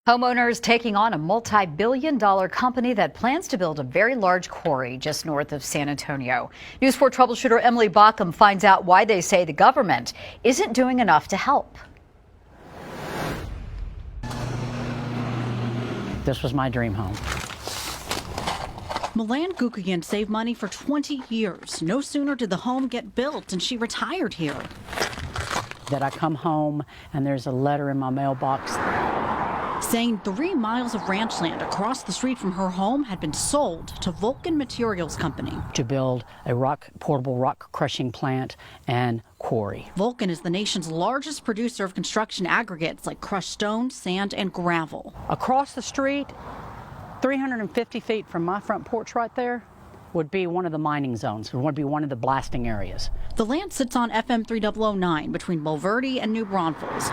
Homeowners taking on a multi-billion-dollar company that plans to build a very large quarry just north of San Antonio. News 4 troubleshooter Emily Bauckham finds out why they say the government isn't doing enough to help. This was my dream home. Milann Guckian saved money for 20 years. No sooner did the home get built and she retired here. That I come home and there's a letter in my mailbox saying 3 miles of ranchland across the street from her home had been sold to Vulcan Materials Company to build a portable rock crushing plant and quarry. Vulcan is the nation's largest producer of construction aggregates like crushed stone, sand, and gravel. Across the street, 350 feet from my front porch right there, would be one of the mining zones. It would be one of the blasting areas. The land sits on FM 3009 between Bulverde and New Braunfels.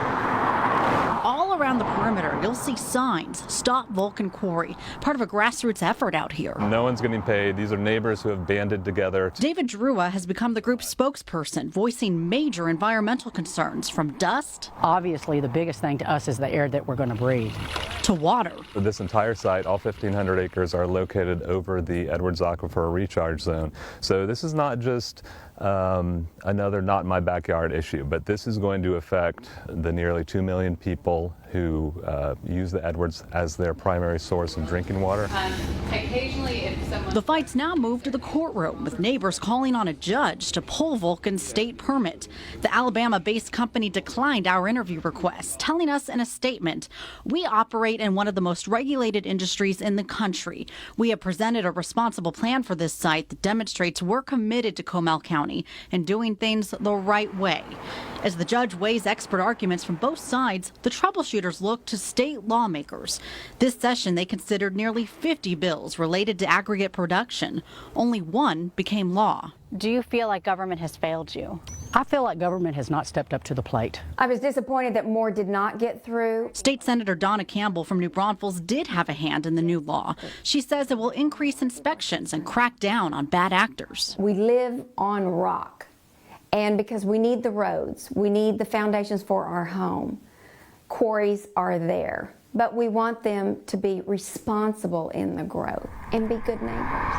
All around the perimeter, you'll see signs, Stop Vulcan Quarry, part of a grassroots effort out here. No one's getting paid. These are neighbors who have banded together. David Drua has become the group's spokesperson, voicing major environmental concerns from dust. Obviously, the biggest thing to us is the air that we're going to breathe. To water. This entire site, all 1,500 acres, are located over the Edwards Aquifer recharge zone. So this is not just another not in my backyard issue, but this is going to affect the nearly 2 million people who use the Edwards as their primary source of drinking water. The fight's now moved to the courtroom, with neighbors calling on a judge to pull Vulcan's state permit. The Alabama-based company declined our interview request, telling us in a statement, "We operate in one of the most regulated industries in the country. We have presented a responsible plan for this site that demonstrates we're committed to Comal County and doing things the right way." As the judge weighs expert arguments from both sides, the troubleshooters look to state lawmakers. This session, they considered nearly 50 bills related to aggregate production. Only one became law. Do you feel like government has failed you? I feel like government has not stepped up to the plate. I was disappointed that more did not get through. State Senator Donna Campbell from New Braunfels did have a hand in the new law. She says it will increase inspections and crack down on bad actors. We live on rock, and because we need the roads, we need the foundations for our home. Quarries are there, but we want them to be responsible in the growth and be good neighbors.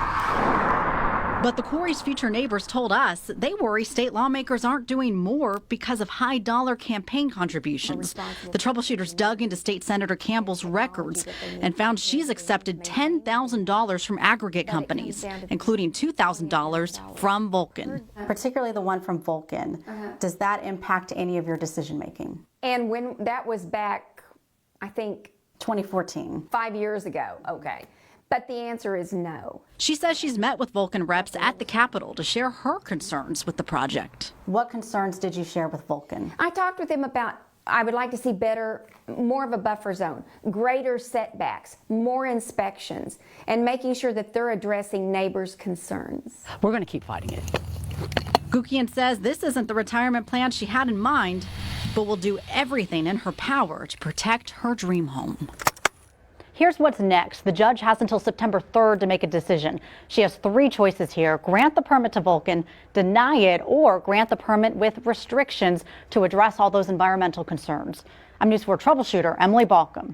But the quarry's future neighbors told us they worry state lawmakers aren't doing more because of high-dollar campaign contributions. The troubleshooters dug into State Senator Campbell's records and found she's accepted $10,000 from aggregate companies, including $2,000 from Vulcan. Particularly the one from Vulcan. Does that impact any of your decision-making? And when that was back, I think 2014. 5 years ago, okay. But the answer is no. She says she's met with Vulcan reps at the Capitol to share her concerns with the project. What concerns did you share with Vulcan? I talked with them about, I would like to see more of a buffer zone, greater setbacks, more inspections, and making sure that they're addressing neighbors' concerns. We're going to keep fighting it. Guckian says this isn't the retirement plan she had in mind, but will do everything in her power to protect her dream home. Here's what's next. The judge has until September 3rd to make a decision. She has 3 choices here: grant the permit to Vulcan, deny it, or grant the permit with restrictions to address all those environmental concerns. I'm News 4 troubleshooter Emily Bauckham.